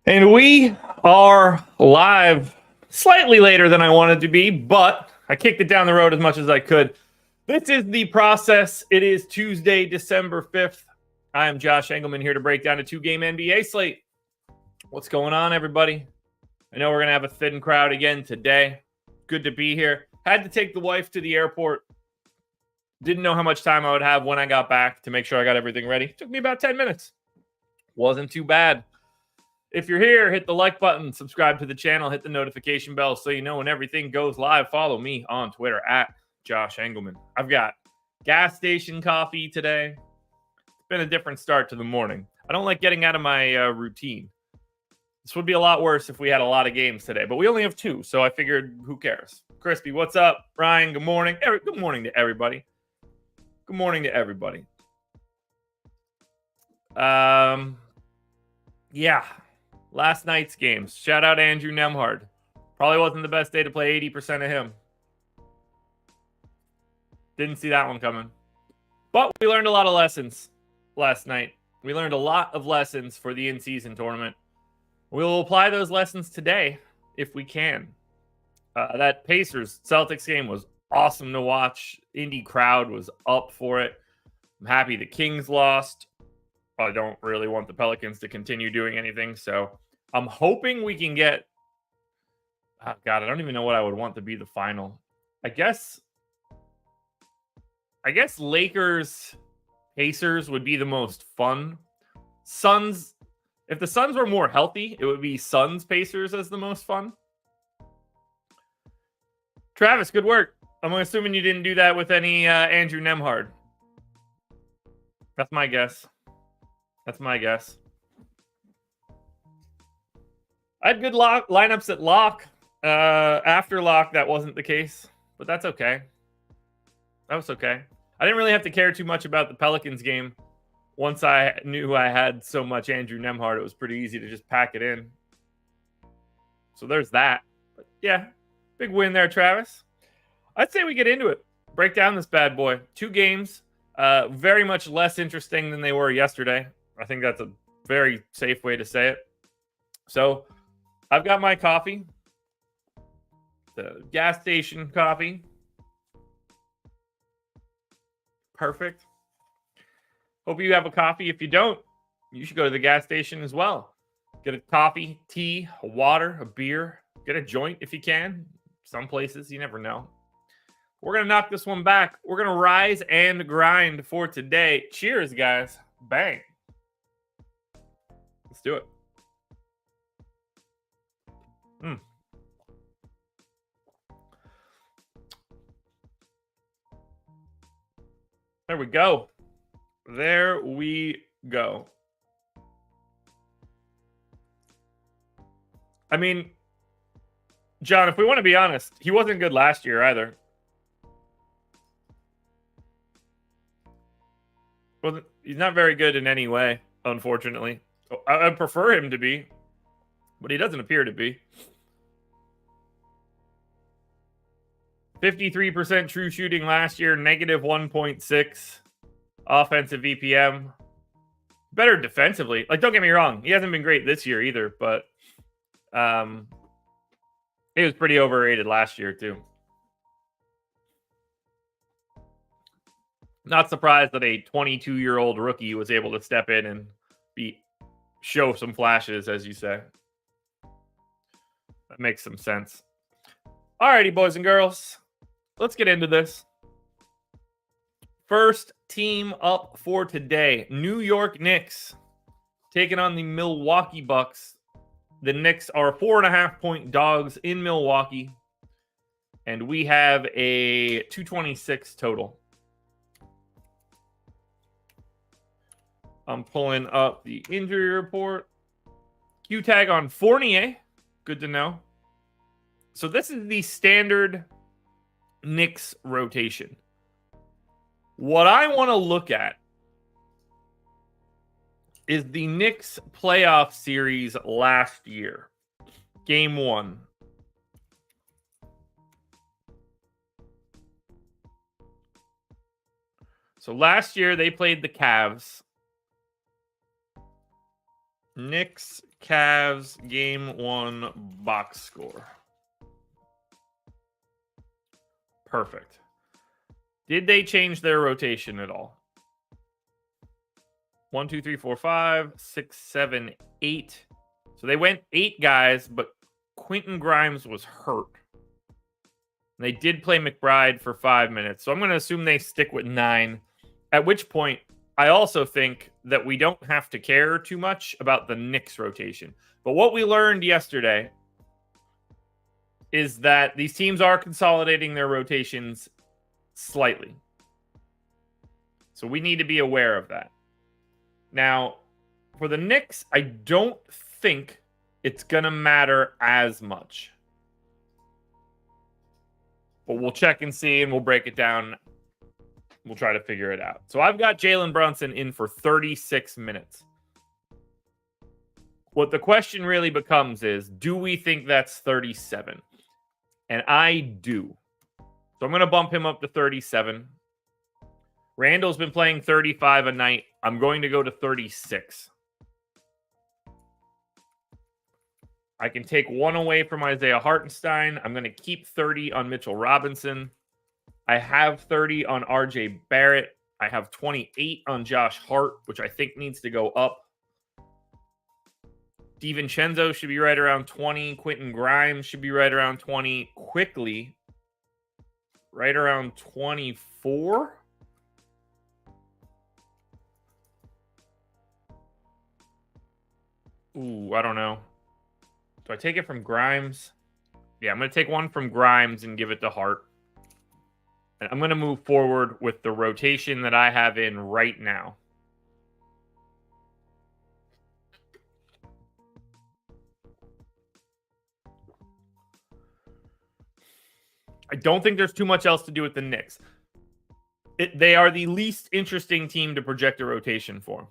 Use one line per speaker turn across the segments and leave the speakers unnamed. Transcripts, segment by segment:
And we are live slightly later than I wanted to be, but I kicked it down the road as much as I could. This is The Process. It is Tuesday, December 5th. I am Josh Engleman here to break down a two-game NBA slate. What's going on, everybody? I know we're going to have a thin crowd again today. Good to be here. Had to take the wife to the airport. Didn't know how much time I would have when I got back to make sure I got everything ready. Took me about 10 minutes. Wasn't too bad. If you're here, hit the like button, subscribe to the channel, hit the notification bell so you know when everything goes live. Follow me on Twitter at Josh Engleman. I've got gas station coffee today. It's been a different start to the morning. I don't like getting out of my routine. This would be a lot worse if we had a lot of games today, but we only have two, so I figured who cares? Crispy, what's up? Ryan, good morning. Good morning to everybody. Good morning to everybody. Yeah. Last night's games. Shout out Andrew Nemhard. Probably wasn't the best day to play 80% of him. Didn't see that one coming. But we learned a lot of lessons last night. We learned a lot of lessons for the in-season tournament. We'll apply those lessons today if we can. That Pacers-Celtics game was awesome to watch. Indy crowd was up for it. I'm happy the Kings lost. I don't really want the Pelicans to continue doing anything, so I'm hoping we can get... Oh, God, I don't even know what I would want to be the final. I guess Lakers, Pacers would be the most fun. Suns, if the Suns were more healthy, it would be Suns, Pacers as the most fun. Travis, good work. I'm assuming you didn't do that with any Andrew Nemhard. That's my guess. That's my guess. I had good lineups at lock. After lock, that wasn't the case, but that's okay. That was okay. I didn't really have to care too much about the Pelicans game. Once I knew I had so much Andrew Nemhard, it was pretty easy to just pack it in. So there's that. But yeah, big win there, Travis. I'd say we get into it. Break down this bad boy. Two games, very much less interesting than they were yesterday. I think that's a very safe way to say it. So I've got my coffee, the gas station coffee. Perfect. Hope you have a coffee. If you don't, you should go to the gas station as well. Get a coffee, tea, a water, a beer. Get a joint if you can. Some places, you never know. We're going to knock this one back. We're going to rise and grind for today. Cheers, guys. Bang. Let's do it. There we go. There we go. I mean, John, if we want to be honest, he wasn't good last year either. Well, he's not very good in any way, unfortunately. I prefer him to be, but he doesn't appear to be. 53% true shooting last year, negative 1.6 offensive VPM. Better defensively. Like, don't get me wrong, he hasn't been great this year either, but he was pretty overrated last year too. Not surprised that a 22-year-old rookie was able to step in and show some flashes, as you say. That makes some sense. Alrighty, boys and girls. Let's get into this. First team up for today. New York Knicks taking on the Milwaukee Bucks. The Knicks are 4.5-point dogs in Milwaukee. And we have a 226 total. I'm pulling up the injury report. Q tag on Fournier. Good to know. So this is the standard Knicks rotation. What I want to look at is the Knicks playoff series last year. Game 1. So last year they played the Cavs. Knicks, Cavs, game 1 box score. Perfect. Did they change their rotation at all? 1, 2, 3, 4, 5, 6, 7, 8. So they went 8 guys, but Quentin Grimes was hurt. They did play McBride for 5 minutes. So I'm going to assume they stick with 9. At which point, I also think that we don't have to care too much about the Knicks rotation. But what we learned yesterday is that these teams are consolidating their rotations slightly. So we need to be aware of that. Now, for the Knicks, I don't think it's going to matter as much. But we'll check and see, and we'll break it down. We'll try to figure it out. So I've got Jalen Brunson in for 36 minutes. What the question really becomes is, do we think that's 37? And I do. So I'm going to bump him up to 37. Randall's been playing 35 a night. I'm going to go to 36. I can take 1 away from Isaiah Hartenstein. I'm going to keep 30 on Mitchell Robinson. I have 30 on RJ Barrett. I have 28 on Josh Hart, which I think needs to go up. DiVincenzo should be right around 20. Quentin Grimes should be right around 20. Quickly, right around 24. Ooh, I don't know. Do I take it from Grimes? Yeah, I'm going to take 1 from Grimes and give it to Hart. And I'm going to move forward with the rotation that I have in right now. I don't think there's too much else to do with the Knicks. They are the least interesting team to project a rotation for.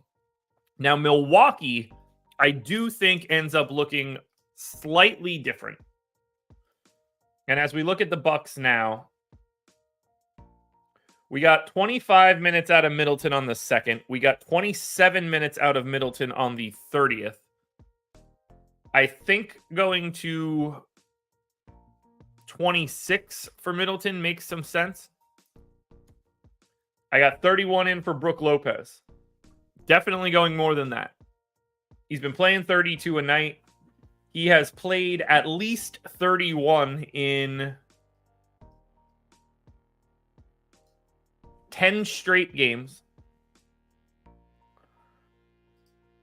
Now, Milwaukee, I do think ends up looking slightly different. And as we look at the Bucks now, we got 25 minutes out of Middleton on the 2nd. We got 27 minutes out of Middleton on the 30th. I think going to 26 for Middleton makes some sense. I got 31 in for Brook Lopez. Definitely going more than that. He's been playing 32 a night. He has played at least 31 in 10 straight games.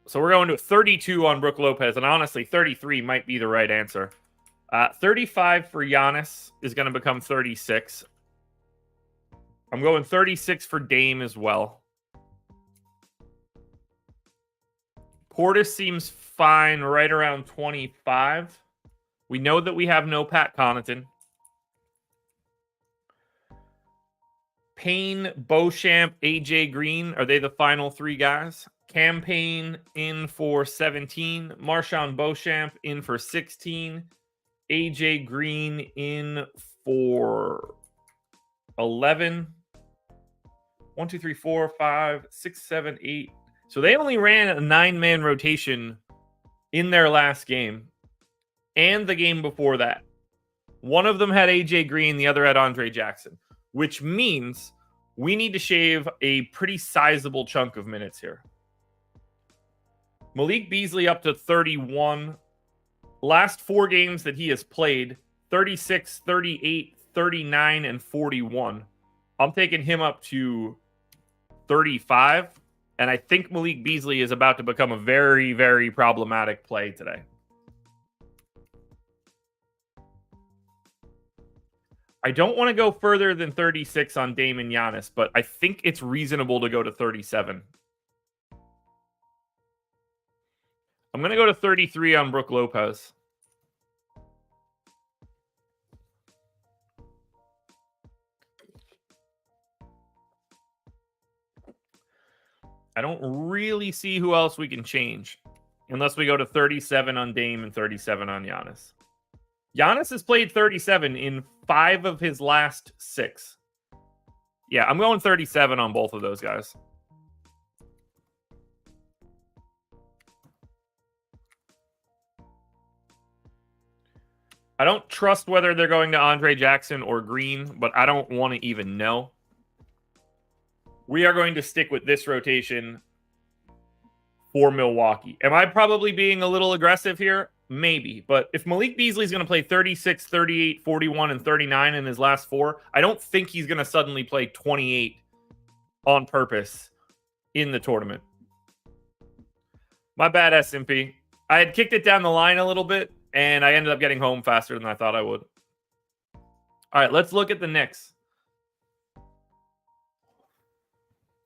So we're going to 32 on Brook Lopez, and honestly, 33 might be the right answer. 35 for Giannis is going to become 36. I'm going 36 for Dame as well. Portis seems fine right around 25. We know that we have no Pat Connaughton. Payne, Beauchamp, AJ Green, are they the final 3 guys? Campaign in for 17. Marshawn Beauchamp in for 16. AJ Green in for 11. 1, 2, 3, 4, 5, 6, 7, 8. So they only ran a 9-man rotation in their last game and the game before that. One of them had AJ Green, the other had Andre Jackson, which means we need to shave a pretty sizable chunk of minutes here. Malik Beasley up to 31. Last 4 games that he has played, 36, 38, 39, and 41. I'm taking him up to 35. And I think Malik Beasley is about to become a very, very problematic play today. I don't want to go further than 36 on Dame and Giannis, but I think it's reasonable to go to 37. I'm going to go to 33 on Brook Lopez. I don't really see who else we can change unless we go to 37 on Dame and 37 on Giannis. Giannis has played 37 in 5 of his last 6. Yeah, I'm going 37 on both of those guys. I don't trust whether they're going to Andre Jackson or Green, but I don't want to even know. We are going to stick with this rotation for Milwaukee. Am I probably being a little aggressive here? Maybe. But if Malik Beasley is going to play 36, 38, 41, and 39 in his last 4, I don't think he's going to suddenly play 28 on purpose in the tournament. My bad, SMP. I had kicked it down the line a little bit, and I ended up getting home faster than I thought I would. All right, let's look at the Knicks.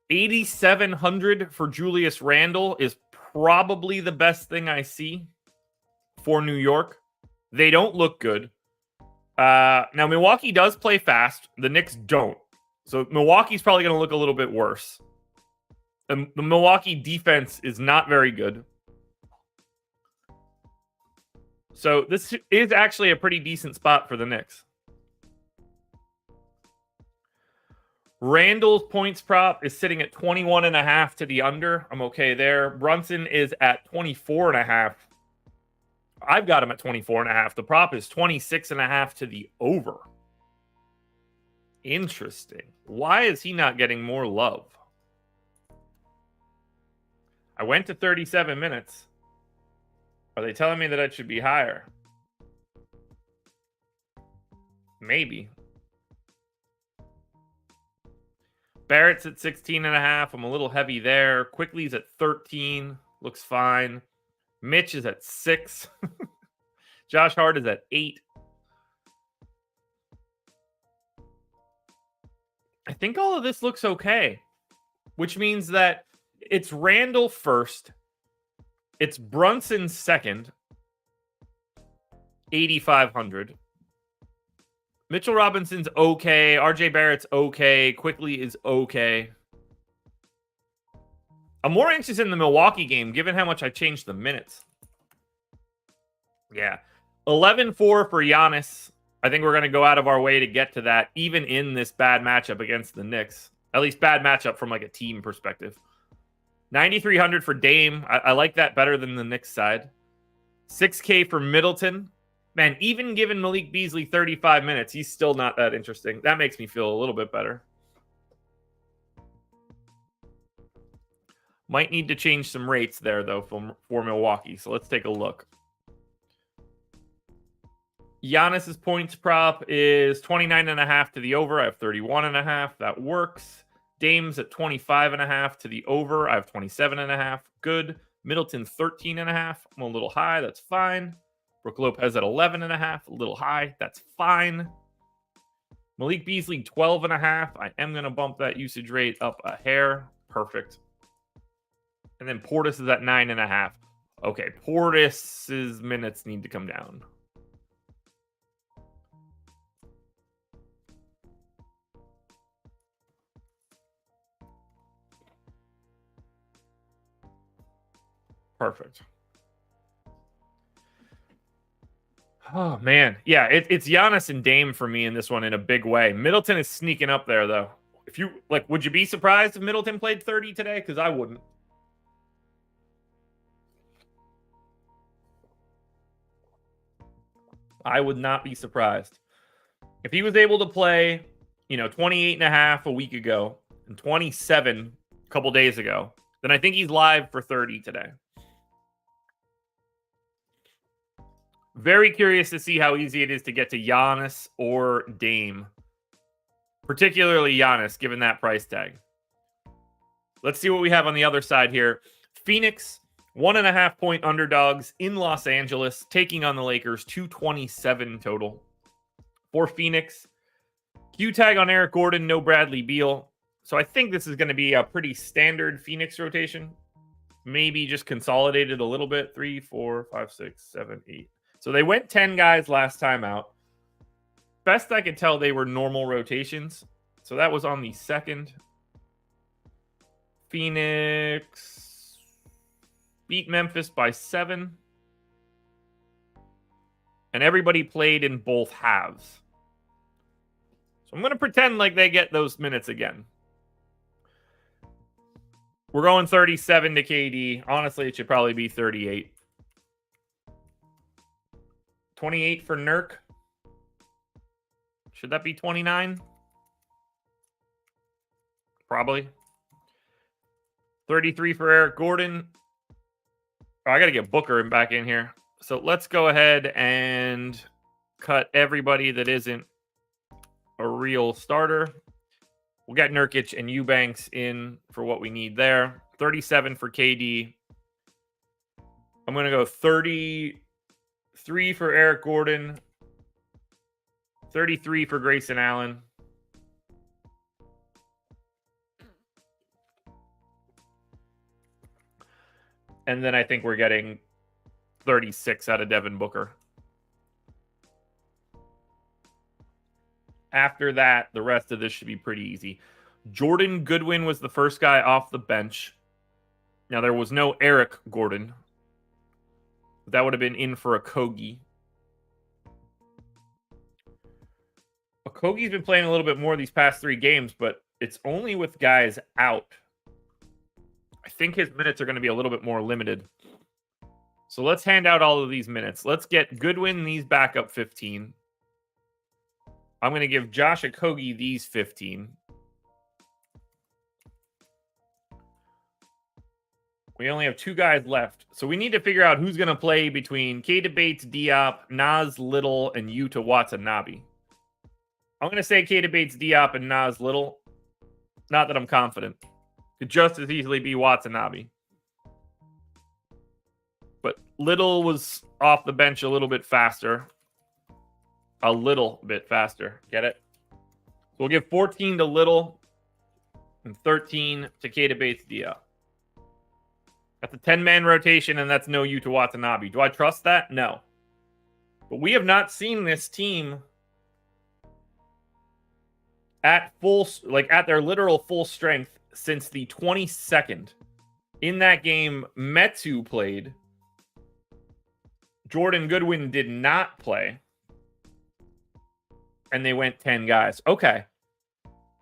8,700 for Julius Randle is probably the best thing I see for New York. They don't look good. Now, Milwaukee does play fast. The Knicks don't. So Milwaukee's probably going to look a little bit worse. The Milwaukee defense is not very good. So this is actually a pretty decent spot for the Knicks. Randall's points prop is sitting at 21.5 to the under. I'm okay there. Brunson is at 24.5. I've got him at 24.5. The prop is 26.5 to the over. Interesting. Why is he not getting more love? I went to 37 minutes. Are they telling me that it should be higher? Maybe. Barrett's at 16.5. I'm a little heavy there. Quickly's at 13. Looks fine. Mitch is at 6. Josh Hart is at 8. I think all of this looks okay, which means that it's Randall first. It's Brunson second, 8,500. Mitchell Robinson's okay. RJ Barrett's okay. Quickly is okay. I'm more anxious in the Milwaukee game, given how much I changed the minutes. Yeah. 11-4 for Giannis. I think we're going to go out of our way to get to that, even in this bad matchup against the Knicks. At least bad matchup from like a team perspective. 9,300 for Dame. I like that better than the Knicks side. 6K for Middleton. Man, even given Malik Beasley 35 minutes, he's still not that interesting. That makes me feel a little bit better. Might need to change some rates there, though, for Milwaukee. So let's take a look. Giannis's points prop is 29.5 to the over. I have 31.5. That works. Dame's at 25.5 to the over. I have 27.5. Good. Middleton 13.5. I'm a little high. That's fine. Brook Lopez at 11.5. A little high. That's fine. Malik Beasley 12.5. I am going to bump that usage rate up a hair. Perfect. And then Portis is at 9.5. Okay, Portis's minutes need to come down. Perfect. Oh, man. Yeah, it's Giannis and Dame for me in this one in a big way. Middleton is sneaking up there, though. If you like, would you be surprised if Middleton played 30 today? Because I wouldn't. I would not be surprised. If he was able to play, 28.5 a week ago and 27 a couple days ago, then I think he's live for 30 today. Very curious to see how easy it is to get to Giannis or Dame. Particularly Giannis, given that price tag. Let's see what we have on the other side here. Phoenix, 1.5 point underdogs in Los Angeles, taking on the Lakers, 227 total. For Phoenix, Q tag on Eric Gordon, no Bradley Beal. So I think this is going to be a pretty standard Phoenix rotation. Maybe just consolidated a little bit. 3, 4, 5, 6, 7, 8. So they went 10 guys last time out. Best I could tell, they were normal rotations. So that was on the second. Phoenix beat Memphis by 7. And everybody played in both halves. So I'm going to pretend like they get those minutes again. We're going 37 to KD. Honestly, it should probably be 38. 28 for Nurk. Should that be 29? Probably. 33 for Eric Gordon. Oh, I got to get Booker back in here. So let's go ahead and cut everybody that isn't a real starter. We'll get Nurkic and Eubanks in for what we need there. 37 for KD. I'm going to go 33 for Eric Gordon. 33 for Grayson Allen. And then I think we're getting 36 out of Devin Booker. After that, the rest of this should be pretty easy. Jordan Goodwin was the first guy off the bench. Now, there was no Eric Gordon. That would have been in for Okogie. Okogie's been playing a little bit more these past 3 games, but it's only with guys out. I think his minutes are going to be a little bit more limited. So let's hand out all of these minutes. Let's get Goodwin these backup 15. I'm going to give Josh Okogie these 15. We only have 2 guys left. So we need to figure out who's going to play between Keita Bates, Diop, Nas Little, and Yuta Watanabe. I'm going to say Keita Bates, Diop, and Nas Little. Not that I'm confident. Could just as easily be Watanabe. But Little was off the bench a little bit faster. A little bit faster. Get it? So we'll give 14 to Little and 13 to Keita Bates, Diop. That's a 10-man rotation, and that's no Yuta Watanabe. Do I trust that? No. But we have not seen this team at their literal full strength since the 22nd. In that game, Metu played. Jordan Goodwin did not play. And they went 10 guys. Okay.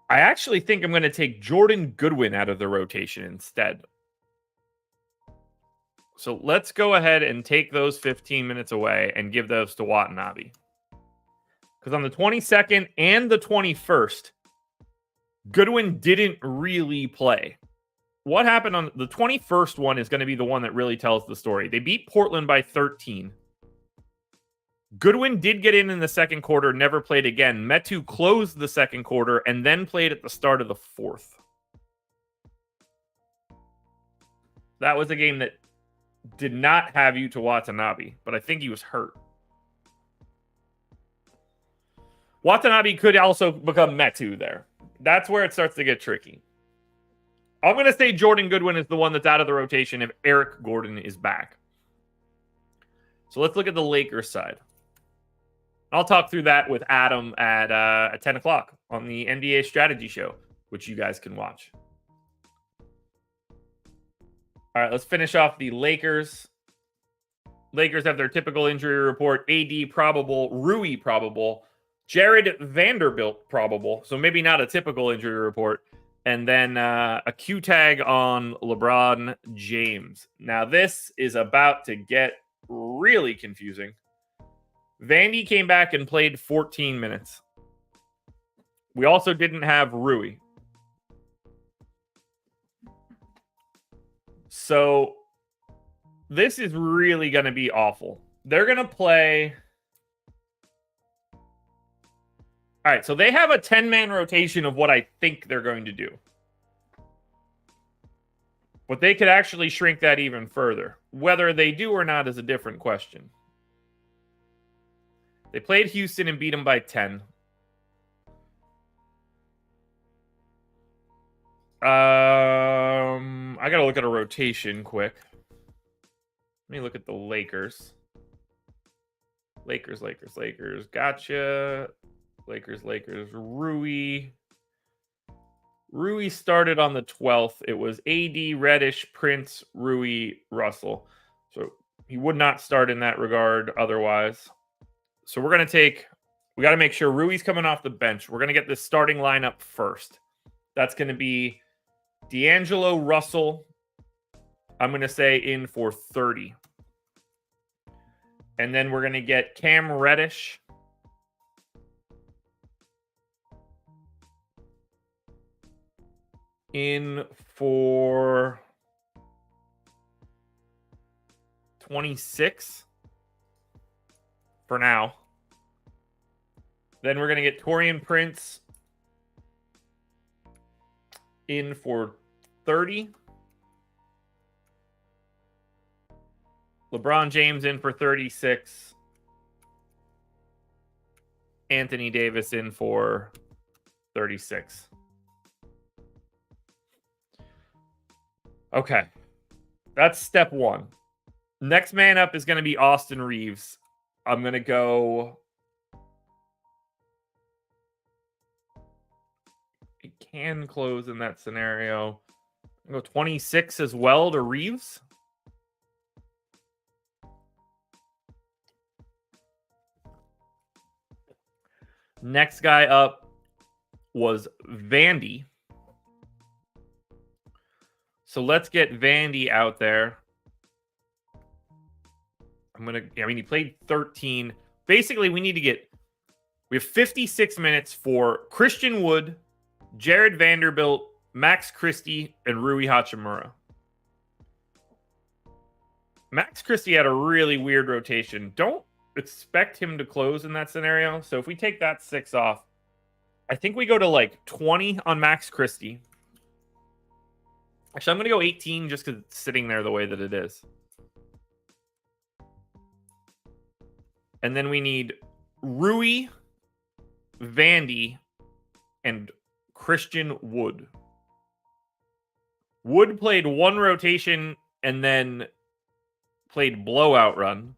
I actually think I'm going to take Jordan Goodwin out of the rotation instead. So let's go ahead and take those 15 minutes away and give those to Watanabe. Because on the 22nd and the 21st, Goodwin didn't really play. What happened on the 21st one is going to be the one that really tells the story. They beat Portland by 13. Goodwin did get in the second quarter, never played again. Metu closed the second quarter and then played at the start of the fourth. That was a game that did not have Yuta Watanabe, but I think he was hurt. Watanabe could also become Metu there. That's where it starts to get tricky. I'm going to say Jordan Goodwin is the one that's out of the rotation if Eric Gordon is back. So let's look at the Lakers side. I'll talk through that with Adam at 10 o'clock on the NBA strategy show, which you guys can watch. All right, let's finish off the Lakers. Lakers have their typical injury report. AD probable, Rui probable, Jared Vanderbilt probable. So maybe not a typical injury report. And then a Q tag on LeBron James. Now this is about to get really confusing. Vandy came back and played 14 minutes. We also didn't have Rui. So this is really going to be awful. They're going to play. All right, so they have a 10-man rotation of what I think they're going to do. But they could actually shrink that even further. Whether they do or not is a different question. They played Houston and beat them by 10. I got to look at a rotation quick. Let me look at the Lakers. Lakers. Gotcha. Lakers. Rui started on the 12th. It was AD, Reddish, Prince, Rui, Russell. So he would not start in that regard otherwise. So we got to make sure Rui's coming off the bench. We're going to get this starting lineup first. That's going to be D'Angelo Russell. I'm going to say in for 30. And then we're going to get Cam Reddish in for 26 for now. Then we're going to get Taurean Prince in for 30. LeBron James in for 36. Anthony Davis in for 36. Okay. That's step one. Next man up is going to be Austin Reeves. I'm going to go... He can close in that scenario. I'll go 26 as well to Reeves. Next guy up was Vandy. So let's get Vandy out there. He played 13. Basically, we have 56 minutes for Christian Wood, Jared Vanderbilt, Max Christie, and Rui Hachimura. Max Christie had a really weird rotation. Don't expect him to close in that scenario. So if we take that 6 off, I think we go to like 20 on Max Christie. Actually, I'm going to go 18 just because it's sitting there the way that it is. And then we need Rui, Vandy, and Christian Wood. Wood played one rotation and then played blowout run.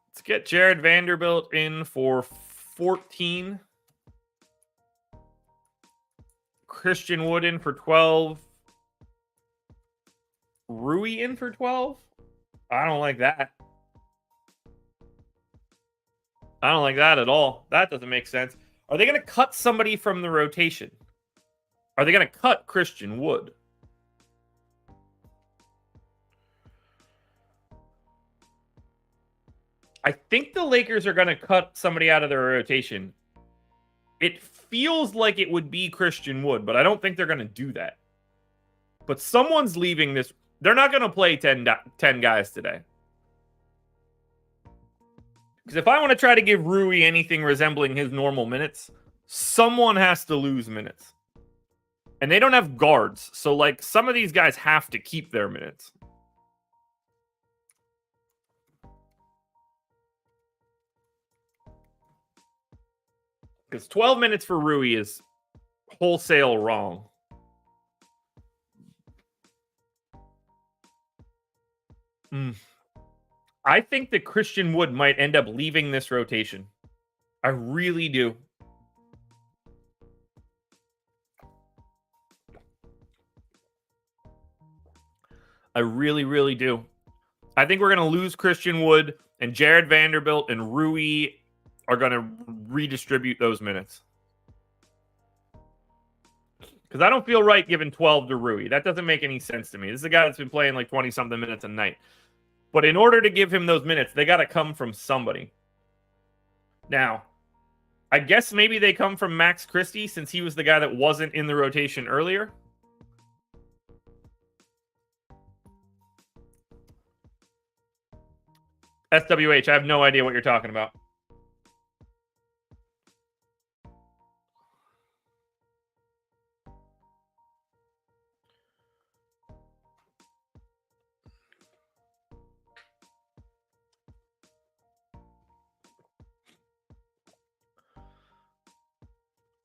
Let's get Jared Vanderbilt in for 14. Christian Wood in for 12. Rui in for 12? I don't like that. I don't like that at all. That doesn't make sense. Are they going to cut somebody from the rotation? Are they going to cut Christian Wood? I think the Lakers are going to cut somebody out of their rotation. It feels like it would be Christian Wood, but I don't think they're going to do that. But someone's leaving this. They're not going to play 10 guys today. Because if I want to try to give Rui anything resembling his normal minutes, someone has to lose minutes. And they don't have guards. So, like, some of these guys have to keep their minutes. Because 12 minutes for Rui is wholesale wrong. I think that Christian Wood might end up leaving this rotation. I really do. I really, really do. I think we're going to lose Christian Wood, and Jared Vanderbilt and Rui are going to redistribute those minutes. Because I don't feel right giving 12 to Rui. That doesn't make any sense to me. This is a guy that's been playing like 20-something minutes a night. But in order to give him those minutes, they got to come from somebody. Now, I guess maybe they come from Max Christie since he was the guy that wasn't in the rotation earlier. SWH, I have no idea what you're talking about.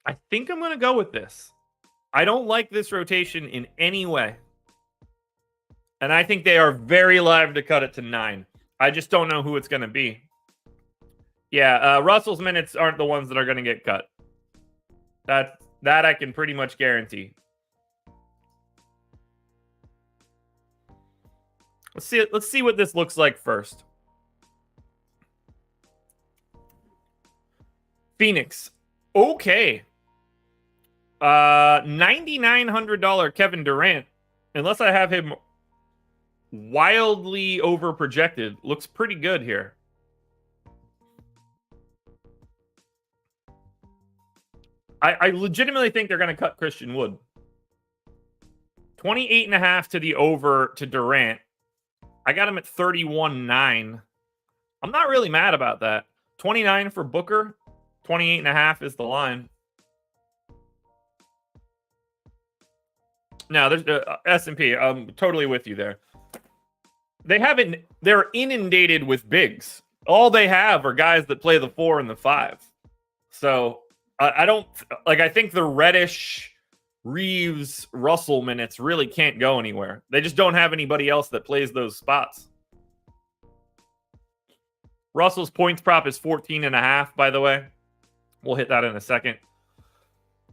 I think I'm going to go with this. I don't like this rotation in any way. And I think they are very live to cut it to 9. I just don't know who it's going to be. Yeah, Russell's minutes aren't the ones that are going to get cut. That I can pretty much guarantee. Let's see what this looks like first. Phoenix. Okay. $9,900 Kevin Durant. Unless I have him wildly overprojected. Looks pretty good here. I legitimately think they're going to cut Christian Wood. 28.5 to the over to Durant. I got him at 31.9. I'm not really mad about that. 29 for Booker. 28.5 is the line. Now, there's S&P. I'm totally with you there. They're inundated with bigs. All they have are guys that play the 4 and the 5. So I think the Reddish, Reeves, Russell minutes really can't go anywhere. They just don't have anybody else that plays those spots. Russell's points prop is 14.5, by the way. We'll hit that in a second.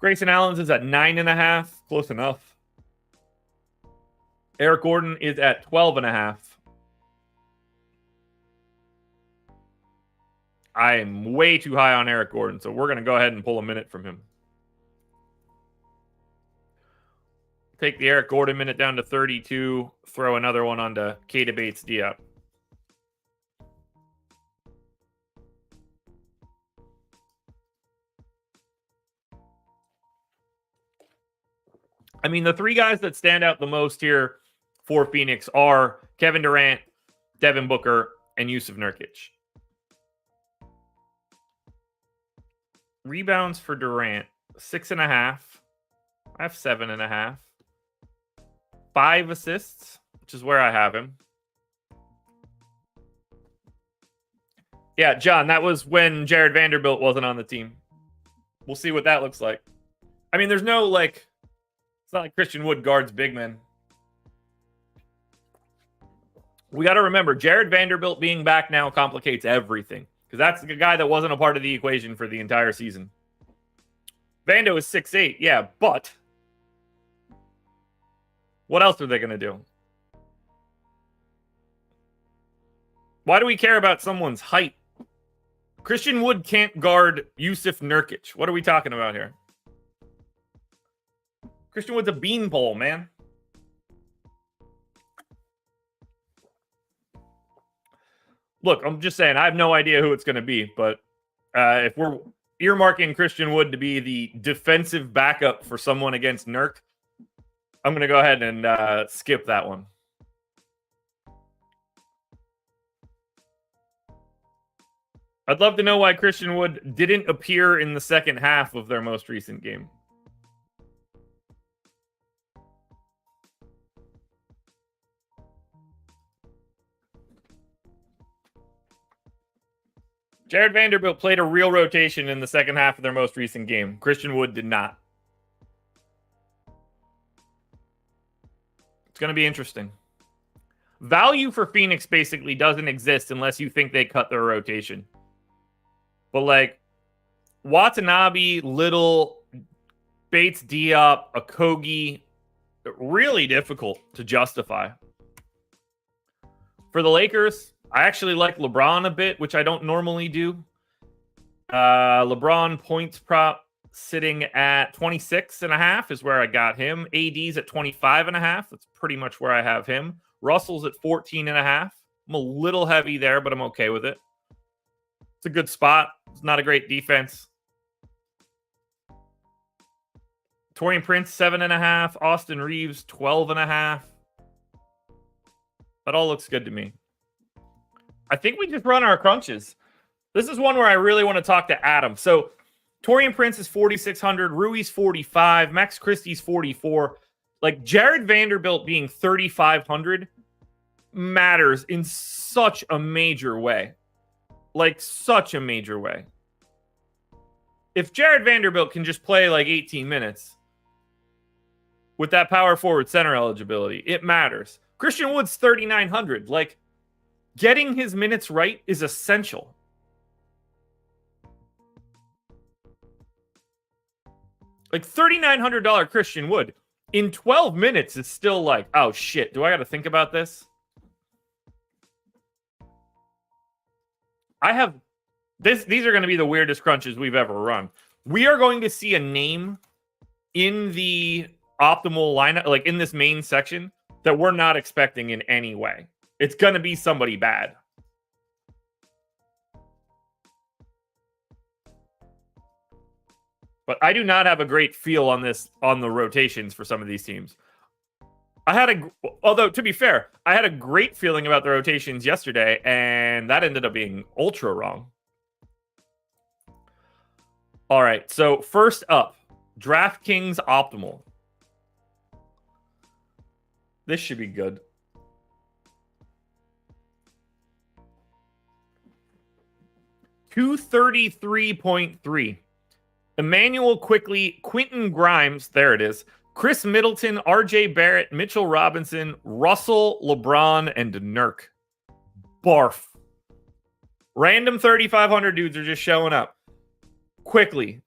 Grayson Allen's is at 9.5. Close enough. Eric Gordon is at 12.5. I am way too high on Eric Gordon, so we're going to go ahead and pull a minute from him. Take the Eric Gordon minute down to 32. Throw another one onto Keita Bates-Diop. I mean, the three guys that stand out the most here for Phoenix are Kevin Durant, Devin Booker, and Yusuf Nurkic. Rebounds for Durant, 6.5. I have 7.5. 5 assists, which is where I have him. Yeah, John, that was when Jared Vanderbilt wasn't on the team. We'll see what that looks like. I mean, there's no, it's not like Christian Wood guards big men. We got to remember, Jared Vanderbilt being back now complicates everything. Because that's the guy that wasn't a part of the equation for the entire season. Vando is 6'8", yeah, but what else are they going to do? Why do we care about someone's height? Christian Wood can't guard Yusuf Nurkic. What are we talking about here? Christian Wood's a beanpole, man. Look, I'm just saying, I have no idea who it's going to be, but if we're earmarking Christian Wood to be the defensive backup for someone against Nurk, I'm going to go ahead and skip that one. I'd love to know why Christian Wood didn't appear in the second half of their most recent game. Jared Vanderbilt played a real rotation in the second half of their most recent game. Christian Wood did not. It's going to be interesting. Value for Phoenix basically doesn't exist unless you think they cut their rotation. But Watanabe, Little, Bates-Diop, Okogie, really difficult to justify. For the Lakers, I actually like LeBron a bit, which I don't normally do. LeBron points prop sitting at 26.5 is where I got him. AD's at 25.5. That's pretty much where I have him. Russell's at 14.5. I'm a little heavy there, but I'm okay with it. It's a good spot. It's not a great defense. Taurean Prince, 7.5. Austin Reeves, 12.5. That all looks good to me. I think we just run our crunches. This is one where I really want to talk to Adam. So Taurean Prince is 4,600. Rui's 45. Max Christie's 44. Jared Vanderbilt being 3,500 matters in such a major way. Such a major way. If Jared Vanderbilt can just play 18 minutes with that power forward center eligibility, it matters. Christian Wood's 3,900. Getting his minutes right is essential. $3,900 Christian Wood in 12 minutes is still oh shit, do I got to think about this? These are going to be the weirdest crunches we've ever run. We are going to see a name in the optimal lineup, in this main section, that we're not expecting in any way. It's going to be somebody bad. But I do not have a great feel on the rotations for some of these teams. Although to be fair, I had a great feeling about the rotations yesterday, and that ended up being ultra wrong. All right, so first up, DraftKings Optimal. This should be good. $233.3. Emmanuel Quickly, Quentin Grimes, there it is. Chris Middleton, RJ Barrett, Mitchell Robinson, Russell, LeBron, and Nurk. Barf. Random 3,500 dudes are just showing up. Quickly.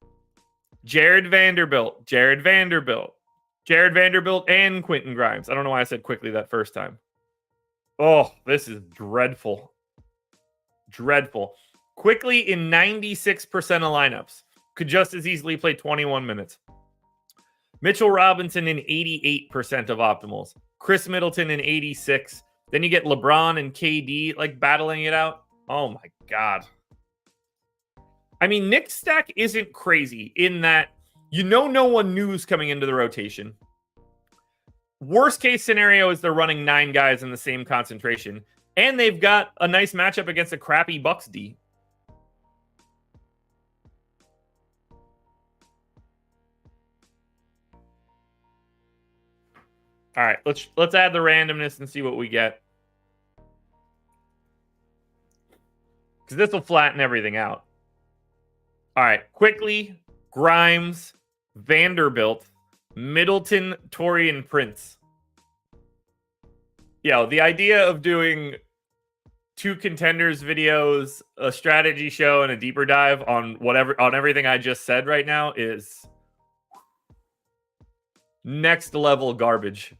Jared Vanderbilt, and Quentin Grimes. I don't know why I said Quickly that first time. Oh, this is dreadful. Dreadful. Quickly in 96% of lineups. Could just as easily play 21 minutes. Mitchell Robinson in 88% of optimals. Chris Middleton in 86. Then you get LeBron and KD like battling it out. Oh my God. I mean, Nick's stack isn't crazy in that no one new's coming into the rotation. Worst case scenario is they're running 9 guys in the same concentration. And they've got a nice matchup against a crappy Bucks D. All right, let's add the randomness and see what we get. Because this will flatten everything out. All right, Quickly, Grimes, Vanderbilt, Middleton, Taurean Prince. Yeah, the idea of doing 2 contenders videos, a strategy show, and a deeper dive on everything I just said right now is next level garbage.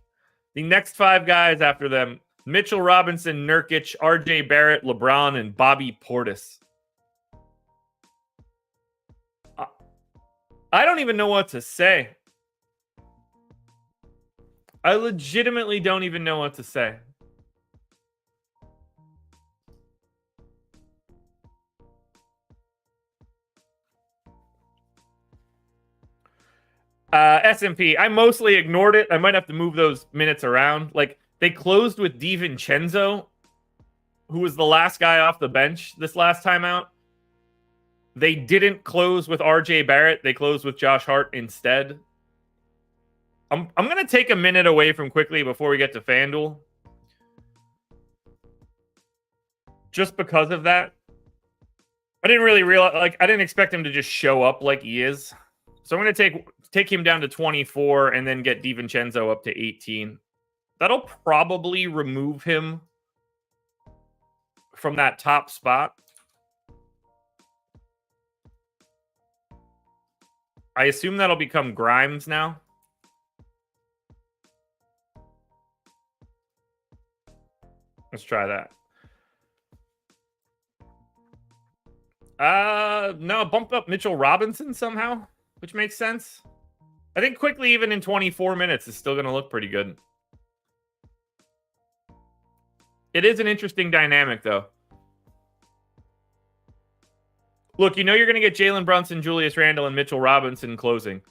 The next 5 guys after them: Mitchell Robinson, Nurkic, RJ Barrett, LeBron, and Bobby Portis. I don't even know what to say. I legitimately don't even know what to say. S&P, I mostly ignored it. I might have to move those minutes around. Like, they closed with DiVincenzo, who was the last guy off the bench this last time out. They didn't close with RJ Barrett. They closed with Josh Hart instead. I'm going to take a minute away from Quickly before we get to FanDuel. Just because of that. I didn't really realize, I didn't expect him to just show up like he is. So I'm going to take him down to 24 and then get DiVincenzo up to 18. That'll probably remove him from that top spot. I assume that'll become Grimes now. Let's try that. No, bump up Mitchell Robinson somehow, which makes sense. I think Quickly, even in 24 minutes, is still going to look pretty good. It is an interesting dynamic, though. Look, you're going to get Jalen Brunson, Julius Randle, and Mitchell Robinson closing.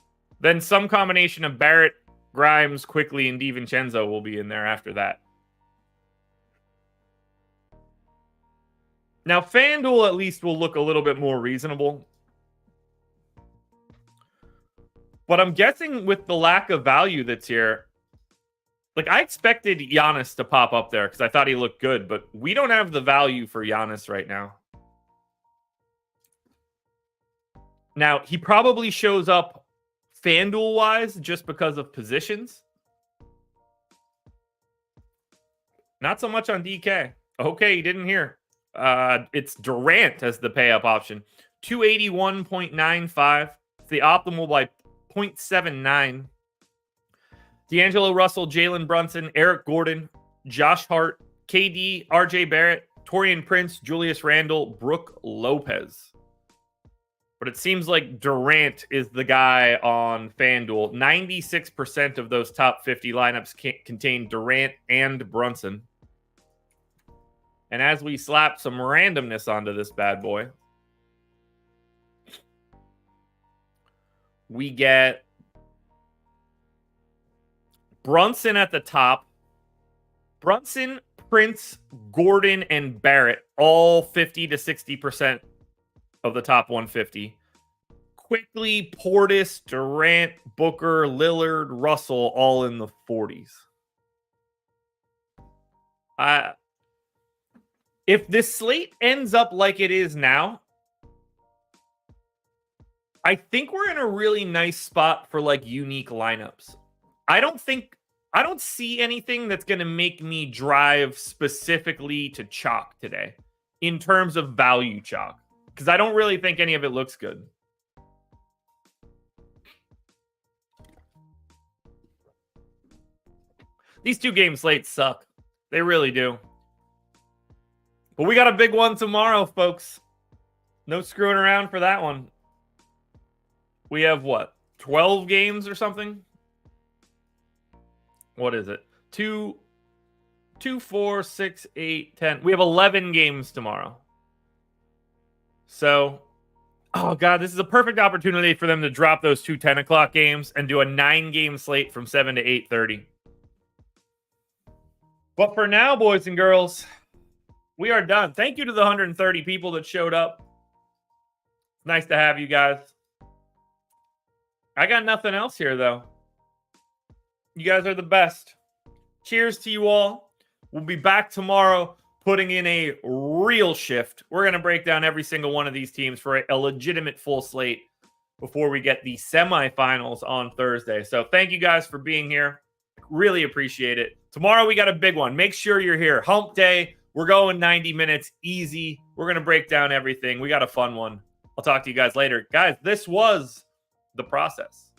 Then some combination of Barrett, Grimes, Quickly, and DiVincenzo will be in there after that. Now, FanDuel at least will look a little bit more reasonable. But I'm guessing with the lack of value that's here, like, I expected Giannis to pop up there because I thought he looked good, but we don't have the value for Giannis right now. Now, he probably shows up FanDuel-wise just because of positions. Not so much on DK. Okay, you didn't hear. It's Durant as the pay-up option. 281.95. It's the optimal by 0.79. D'Angelo Russell, Jalen Brunson, Eric Gordon, Josh Hart, KD, RJ Barrett, Taurean Prince, Julius Randle, Brooke Lopez. but it seems like Durant is the guy on FanDuel. 96% of those top 50 lineups contain Durant and Brunson. And as we slap some randomness onto this bad boy, we get Brunson at the top. Brunson, Prince, Gordon, and Barrett, all 50 to 60% of the top 150. Quickly, Portis, Durant, Booker, Lillard, Russell, all in the 40s. If this slate ends up like it is now, I think we're in a really nice spot for like unique lineups. I don't see anything that's going to make me drive specifically to chalk today in terms of value chalk, because I don't really think any of it looks good. These 2-game slates suck. They really do. But we got a big one tomorrow, folks. No screwing around for that one. We have what? 12 games or something? What is it? 2, 4, 6, 8, 10. We have 11 games tomorrow. So, oh God, this is a perfect opportunity for them to drop those 2 10 o'clock games and do a 9-game slate from 7 to 8:30. But for now, boys and girls, we are done. Thank you to the 130 people that showed up. Nice to have you guys. I got nothing else here, though. You guys are the best. Cheers to you all. We'll be back tomorrow putting in a real shift. We're going to break down every single one of these teams for a legitimate full slate before we get the semifinals on Thursday. So thank you guys for being here. Really appreciate it. Tomorrow we got a big one. Make sure you're here. Hump day. We're going 90 minutes easy. We're going to break down everything. We got a fun one. I'll talk to you guys later. Guys, this was The Process.